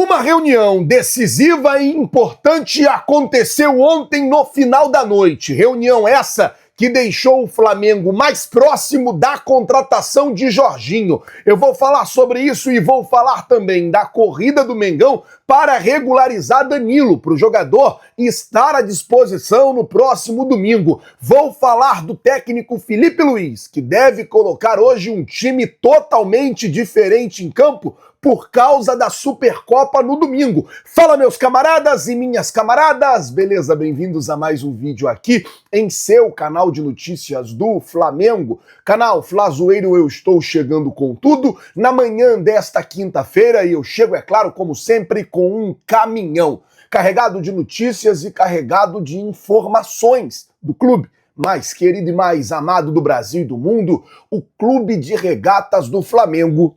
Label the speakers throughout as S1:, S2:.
S1: Uma reunião decisiva e importante aconteceu ontem no final da noite. Reunião essa que deixou o Flamengo mais próximo da contratação de Jorginho. Eu vou falar sobre isso e vou falar também da corrida do Mengão para regularizar Danilo, para o jogador estar à disposição no próximo domingo. Vou falar do técnico Felipe Luiz, que deve colocar hoje um time totalmente diferente em campo por causa da Supercopa no domingo. Fala, meus camaradas e minhas camaradas, beleza? Bem-vindos a mais um vídeo aqui em seu canal de notícias do Flamengo. Canal Flazoeiro, eu estou chegando com tudo na manhã desta quinta-feira e eu chego, é claro, como sempre, com um caminhão carregado de notícias e carregado de informações do clube mais querido e mais amado do Brasil e do mundo, o Clube de Regatas do Flamengo.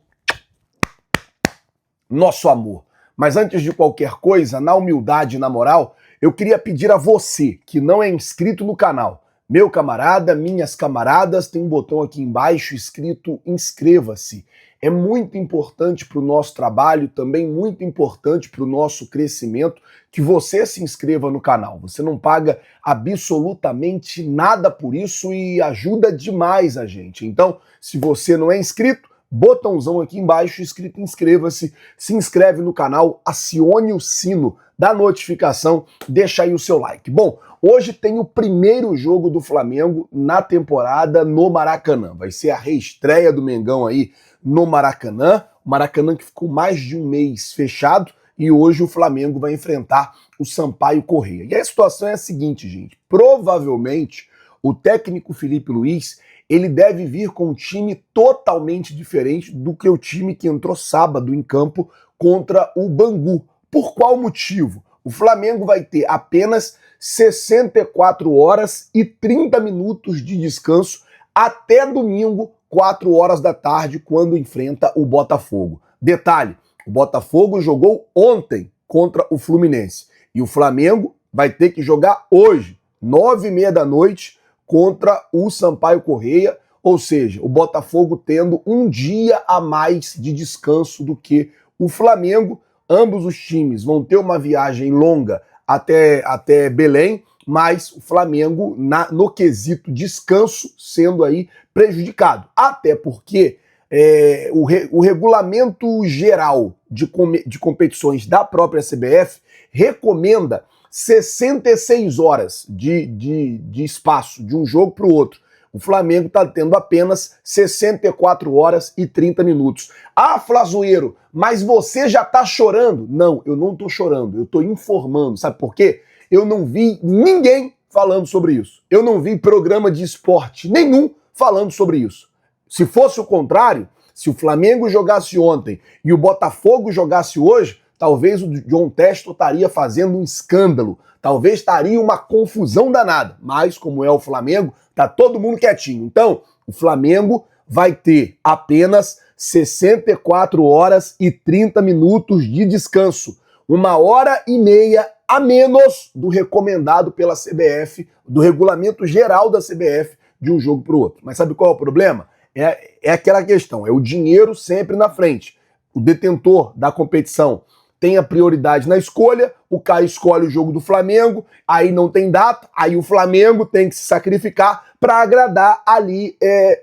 S1: Nosso amor. Mas antes de qualquer coisa, na humildade e na moral, eu queria pedir a você que não é inscrito no canal, meu camarada, minhas camaradas, tem um botão aqui embaixo escrito inscreva-se. É muito importante para o nosso trabalho, também muito importante para o nosso crescimento, que você se inscreva no canal. Você não paga absolutamente nada por isso e ajuda demais a gente. Então, se você não é inscrito, botãozão aqui embaixo escrito inscreva-se, se inscreve no canal, acione o sino da notificação, deixa aí o seu like. Bom, hoje tem o primeiro jogo do Flamengo na temporada no Maracanã. Vai ser a reestreia do Mengão aí no Maracanã. O Maracanã que ficou mais de um mês fechado e hoje o Flamengo vai enfrentar o Sampaio Corrêa. E a situação é a seguinte, gente. Provavelmente o técnico Felipe Luiz ele deve vir com um time totalmente diferente do que o time que entrou sábado em campo contra o Bangu. Por qual motivo? O Flamengo vai ter apenas 64 horas e 30 minutos de descanso até domingo, 4 horas da tarde, quando enfrenta o Botafogo. Detalhe, o Botafogo jogou ontem contra o Fluminense e o Flamengo vai ter que jogar hoje, 9h30 da noite, contra o Sampaio Corrêa, ou seja, o Botafogo tendo um dia a mais de descanso do que o Flamengo. Ambos os times vão ter uma viagem longa até Belém, mas o Flamengo, no quesito descanso, sendo aí prejudicado. Até porque o regulamento geral de competições da própria CBF recomenda 66 horas de espaço de um jogo para o outro. O Flamengo está tendo apenas 64 horas e 30 minutos. Ah, Flazoeiro, mas você já está chorando? Não, eu não estou chorando, eu estou informando. Sabe por quê? Eu não vi ninguém falando sobre isso. Eu não vi programa de esporte nenhum falando sobre isso. Se fosse o contrário, se o Flamengo jogasse ontem e o Botafogo jogasse hoje, talvez o John Textor estaria fazendo um escândalo, talvez estaria uma confusão danada, mas como é o Flamengo, tá todo mundo quietinho. Então, o Flamengo vai ter apenas 64 horas e 30 minutos de descanso, 1h30 a menos do recomendado pela CBF, do regulamento geral da CBF de um jogo para o outro. Mas sabe qual é o problema? É aquela questão, é o dinheiro sempre na frente. O detentor da competição tem a prioridade na escolha, o Caio escolhe o jogo do Flamengo, aí não tem data, aí o Flamengo tem que se sacrificar para agradar ali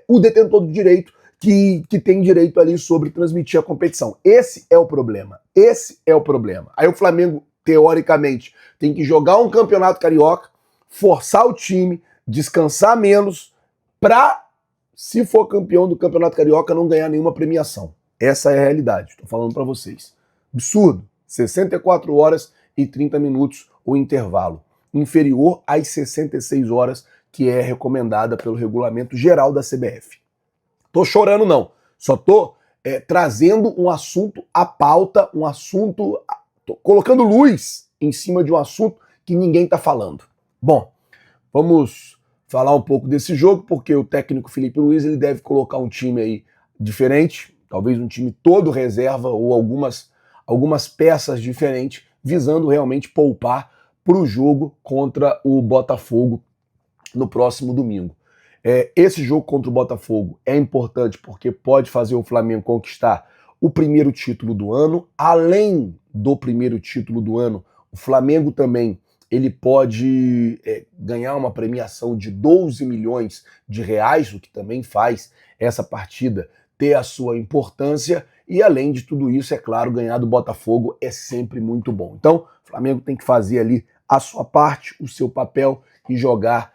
S1: o detentor do direito que tem direito ali sobre transmitir a competição. Esse é o problema, esse é o problema. Aí o Flamengo, teoricamente, tem que jogar um campeonato carioca, forçar o time, descansar menos, para, se for campeão do campeonato carioca, não ganhar nenhuma premiação. Essa é a realidade, estou falando para vocês. Absurdo. 64 horas e 30 minutos o intervalo, inferior às 66 horas que é recomendada pelo regulamento geral da CBF. Tô chorando não, só tô trazendo um assunto à pauta, tô colocando luz em cima de um assunto que ninguém tá falando. Bom, vamos falar um pouco desse jogo, porque o técnico Felipe Luiz ele deve colocar um time aí diferente, talvez um time todo reserva ou algumas peças diferentes, visando realmente poupar para o jogo contra o Botafogo no próximo domingo. Esse jogo contra o Botafogo é importante porque pode fazer o Flamengo conquistar o primeiro título do ano. Além do primeiro título do ano, o Flamengo também ele pode ganhar uma premiação de 12 milhões de reais, o que também faz essa partida ter a sua importância. E além de tudo isso, é claro, ganhar do Botafogo é sempre muito bom. Então, o Flamengo tem que fazer ali a sua parte, o seu papel e jogar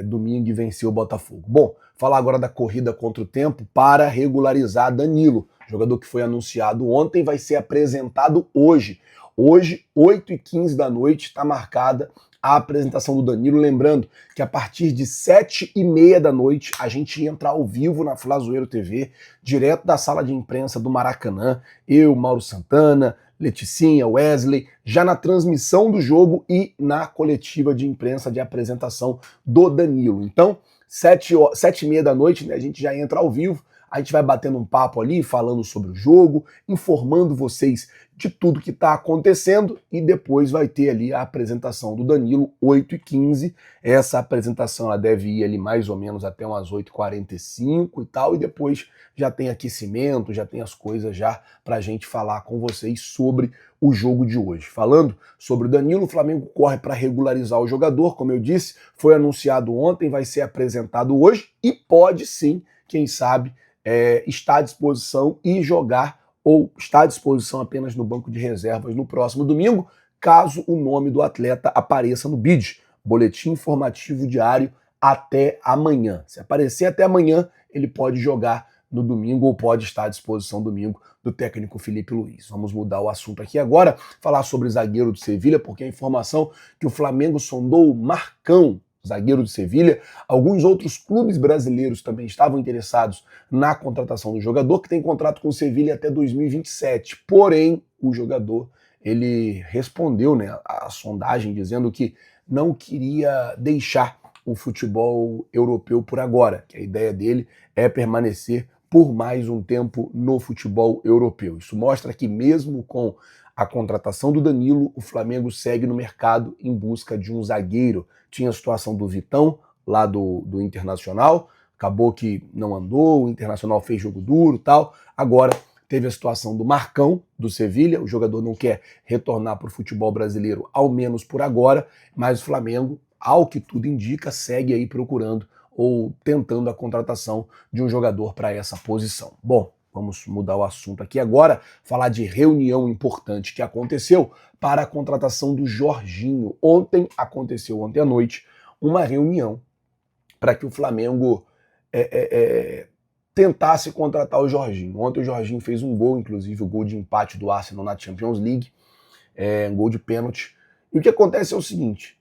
S1: domingo e vencer o Botafogo. Bom, falar agora da corrida contra o tempo para regularizar Danilo. Jogador que foi anunciado ontem vai ser apresentado hoje. Hoje, 8h15 da noite, está marcada a apresentação do Danilo. Lembrando que a partir de 7h30 da noite a gente entra ao vivo na Flazoeiro TV, direto da sala de imprensa do Maracanã. Eu, Mauro Santana, Leticinha, Wesley, já na transmissão do jogo e na coletiva de imprensa de apresentação do Danilo. Então, 7h30 da noite, né, a gente já entra ao vivo. A gente vai batendo um papo ali, falando sobre o jogo, informando vocês de tudo que está acontecendo e depois vai ter ali a apresentação do Danilo, 8h15. Essa apresentação ela deve ir ali mais ou menos até umas 8h45 e tal, e depois já tem aquecimento, já tem as coisas já para a gente falar com vocês sobre o jogo de hoje. Falando sobre o Danilo, o Flamengo corre para regularizar o jogador, como eu disse, foi anunciado ontem, vai ser apresentado hoje e pode sim, quem sabe, está à disposição e jogar, ou está à disposição apenas no banco de reservas no próximo domingo, caso o nome do atleta apareça no BID, Boletim Informativo Diário, até amanhã. Se aparecer até amanhã, ele pode jogar no domingo ou pode estar à disposição domingo do técnico Felipe Luiz. Vamos mudar o assunto aqui agora, falar sobre o zagueiro do Sevilha, porque a informação que o Flamengo sondou o Marcão, zagueiro do Sevilha. Alguns outros clubes brasileiros também estavam interessados na contratação do jogador, que tem contrato com o Sevilha até 2027. Porém, o jogador ele respondeu, né, a sondagem dizendo que não queria deixar o futebol europeu por agora, que a ideia dele é permanecer por mais um tempo no futebol europeu. Isso mostra que mesmo com a contratação do Danilo, o Flamengo segue no mercado em busca de um zagueiro. Tinha a situação do Vitão, lá do Internacional, acabou que não andou, o Internacional fez jogo duro e tal. Agora teve a situação do Marcão, do Sevilha, o jogador não quer retornar para o futebol brasileiro, ao menos por agora, mas o Flamengo, ao que tudo indica, segue aí procurando ou tentando a contratação de um jogador para essa posição. Bom, vamos mudar o assunto aqui agora, falar de reunião importante que aconteceu para a contratação do Jorginho. Ontem à noite, uma reunião para que o Flamengo tentasse contratar o Jorginho. Ontem o Jorginho fez um gol, inclusive o gol de empate do Arsenal na Champions League, um gol de pênalti. E o que acontece é o seguinte,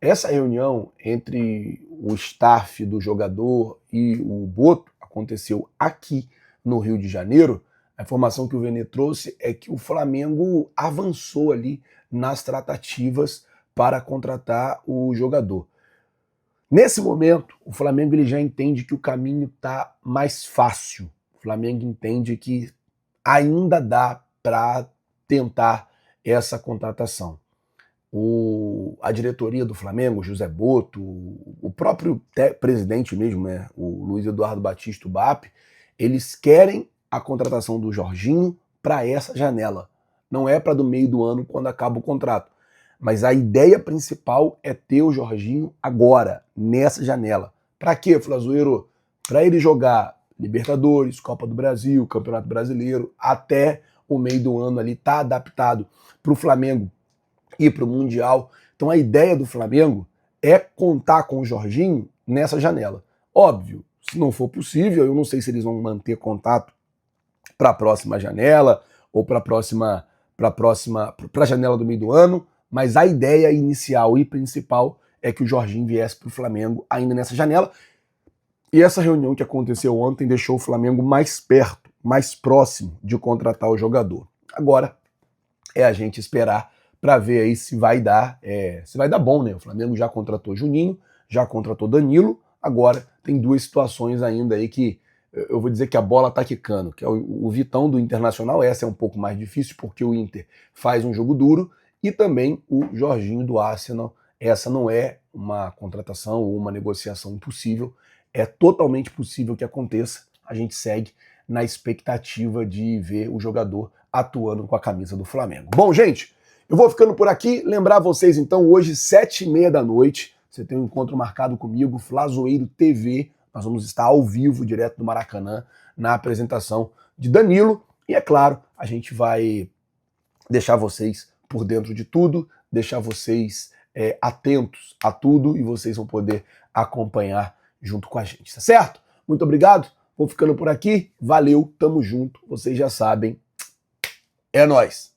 S1: essa reunião entre o staff do jogador e o Boto aconteceu aqui no Rio de Janeiro. A informação que o Vene trouxe é que o Flamengo avançou ali nas tratativas para contratar o jogador. Nesse momento, o Flamengo ele já entende que o caminho está mais fácil. O Flamengo entende que ainda dá para tentar essa contratação. A diretoria do Flamengo, José Boto, o próprio presidente mesmo, né, o Luiz Eduardo Batista, o BAP, eles querem a contratação do Jorginho para essa janela. Não é para do meio do ano, quando acaba o contrato. Mas a ideia principal é ter o Jorginho agora, nessa janela. Para quê, Flazoeiro? Para ele jogar Libertadores, Copa do Brasil, Campeonato Brasileiro, até o meio do ano ali, tá adaptado para o Flamengo ir para o Mundial. Então a ideia do Flamengo é contar com o Jorginho nessa janela. Óbvio, se não for possível, eu não sei se eles vão manter contato para a próxima janela ou para a janela do meio do ano, mas a ideia inicial e principal é que o Jorginho viesse para o Flamengo ainda nessa janela. E essa reunião que aconteceu ontem deixou o Flamengo mais perto, mais próximo de contratar o jogador. Agora é a gente esperar para ver aí se vai dar bom, né? O Flamengo já contratou Juninho, já contratou Danilo, agora tem duas situações ainda aí que eu vou dizer que a bola tá quicando, que é o Vitão do Internacional. Essa é um pouco mais difícil porque o Inter faz um jogo duro, e também o Jorginho do Arsenal. Essa não é uma contratação ou uma negociação impossível, é totalmente possível que aconteça. A gente segue na expectativa de ver o jogador atuando com a camisa do Flamengo. Bom, gente, eu vou ficando por aqui. Lembrar vocês, então, hoje, 7h30 da noite, você tem um encontro marcado comigo, Flazoeiro TV. Nós vamos estar ao vivo, direto do Maracanã, na apresentação de Danilo. E, é claro, a gente vai deixar vocês por dentro de tudo, deixar vocês atentos a tudo e vocês vão poder acompanhar junto com a gente, tá certo? Muito obrigado, vou ficando por aqui, valeu, tamo junto, vocês já sabem, é nóis!